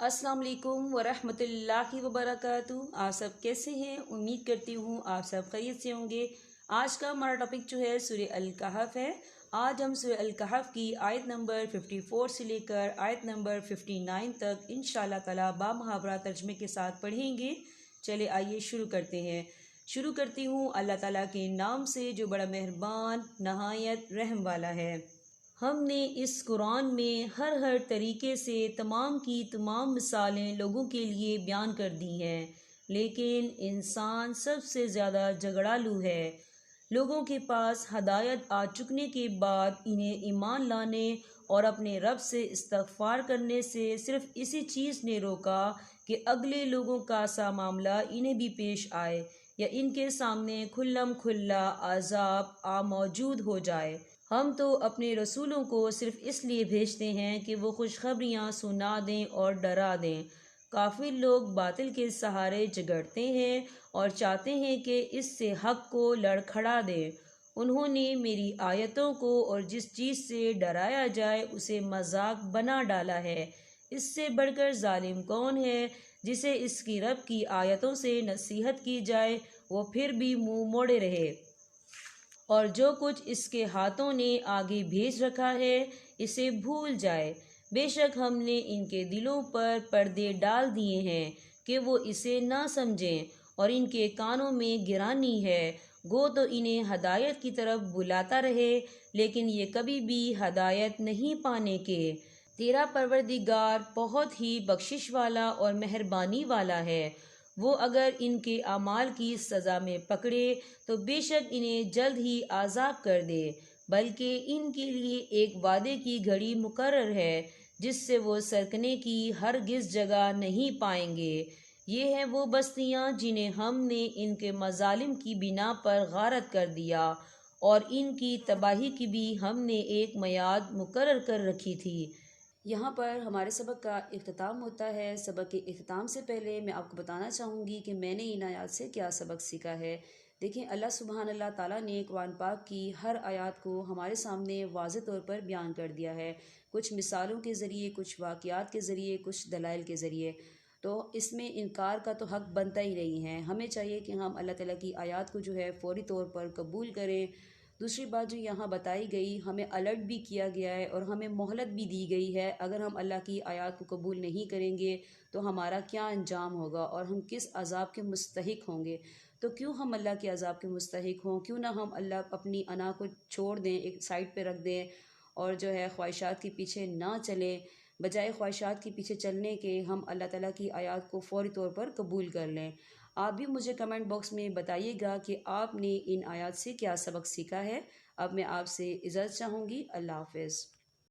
अस्सलाम वालेकुम वरहमतुल्लाहि वबरकातुहू। आप सब कैसे हैं? उम्मीद करती हूँ आप सब खैरियत से होंगे। आज का हमारा टॉपिक जो है सूरह अल कहफ है। आज हम सूरह अल कहफ की आयत नंबर 54 से लेकर आयत नंबर 59 तक इंशाअल्लाह ताला बामुहावरा तर्जमे के साथ पढ़ेंगे। चले आइए शुरू करते हैं। शुरू करती हूँ अल्लाह ताला के नाम से जो बड़ा मेहरबान नहायत रहम वाला है। हमने इस कुरान में हर तरीके से तमाम की तमाम मिसालें लोगों के लिए बयान कर दी हैं, लेकिन इंसान सबसे ज़्यादा झगड़ालू है। लोगों के पास हदायत आ चुकने के बाद इन्हें ईमान लाने और अपने रब से इस्तग़फ़ार करने से सिर्फ़ इसी चीज़ ने रोका कि अगले लोगों का सा मामला इन्हें भी पेश आए या इनके सामने खुल्लम खुल्ला अज़ाब आ मौजूद हो जाए। हम तो अपने रसूलों को सिर्फ इसलिए भेजते हैं कि वो खुशखबरियाँ सुना दें और डरा दें। काफ़िर लोग बातिल के सहारे झगड़ते हैं और चाहते हैं कि इससे हक़ को लड़खड़ा दें। उन्होंने मेरी आयतों को और जिस चीज़ से डराया जाए उसे मजाक बना डाला है। इससे बढ़कर जालिम कौन है जिसे इसकी रब की आयतों से नसीहत की जाए वो फिर भी मुँह मोड़े रहे, और जो कुछ इसके हाथों ने आगे भेज रखा है इसे भूल जाए। बेशक हमने इनके दिलों पर पर्दे डाल दिए हैं कि वो इसे ना समझें, और इनके कानों में गिरानी है। गो तो इन्हें हदायत की तरफ बुलाता रहे, लेकिन ये कभी भी हदायत नहीं पाने के। तेरा परवरदिगार बहुत ही बख्शिश वाला और मेहरबानी वाला है। वो अगर इनके अमाल की सज़ा में पकड़े तो बेशक इन्हें जल्द ही आज़ाब कर दे, बल्कि इनके लिए एक वादे की घड़ी मुकर्रर है जिससे वो सरकने की हरगिज़ जगह नहीं पाएंगे। ये हैं वो बस्तियां जिन्हें हमने इनके मजालिम की बिना पर गारत कर दिया, और इनकी तबाही की भी हमने एक मियाद मुकर्रर कर रखी थी। यहाँ पर हमारे सबक का इख्तिताम होता है। सबक के इख्तिताम से पहले मैं आपको बताना चाहूँगी कि मैंने इन आयत से क्या सबक सीखा है। देखिए, अल्लाह सुबहान अल्लाह ताला ने कुरान पाक की हर आयत को हमारे सामने वाज़ेह तौर पर बयान कर दिया है, कुछ मिसालों के ज़रिए, कुछ वाक़यात के ज़रिए, कुछ दलाइल के ज़रिए। तो इसमें इनकार का तो हक़ बनता ही नहीं है। हमें चाहिए कि हम अल्लाह ताला की आयत को जो है फ़ौरी तौर पर कबूल करें। दूसरी बात जो यहाँ बताई गई, हमें अलर्ट भी किया गया है और हमें मोहलत भी दी गई है। अगर हम अल्लाह की आयत को कबूल नहीं करेंगे तो हमारा क्या अंजाम होगा और हम किस अज़ाब के मुस्तहिक होंगे। तो क्यों हम अल्लाह के अज़ाब के मुस्तहिक हों? क्यों ना हम अल्लाह अपनी अना को छोड़ दें, एक साइड पे रख दें और जो है ख्वाहिशात के पीछे ना चलें। बजाय ख्वाहिशात के पीछे चलने के हम अल्लाह ताला की आयत को फ़ौरी तौर पर कबूल कर लें। आप भी मुझे कमेंट बॉक्स में बताइएगा कि आपने इन आयत से क्या सबक सीखा है। अब मैं आपसे इजाज़त चाहूँगी। अल्लाह हाफ़िज़।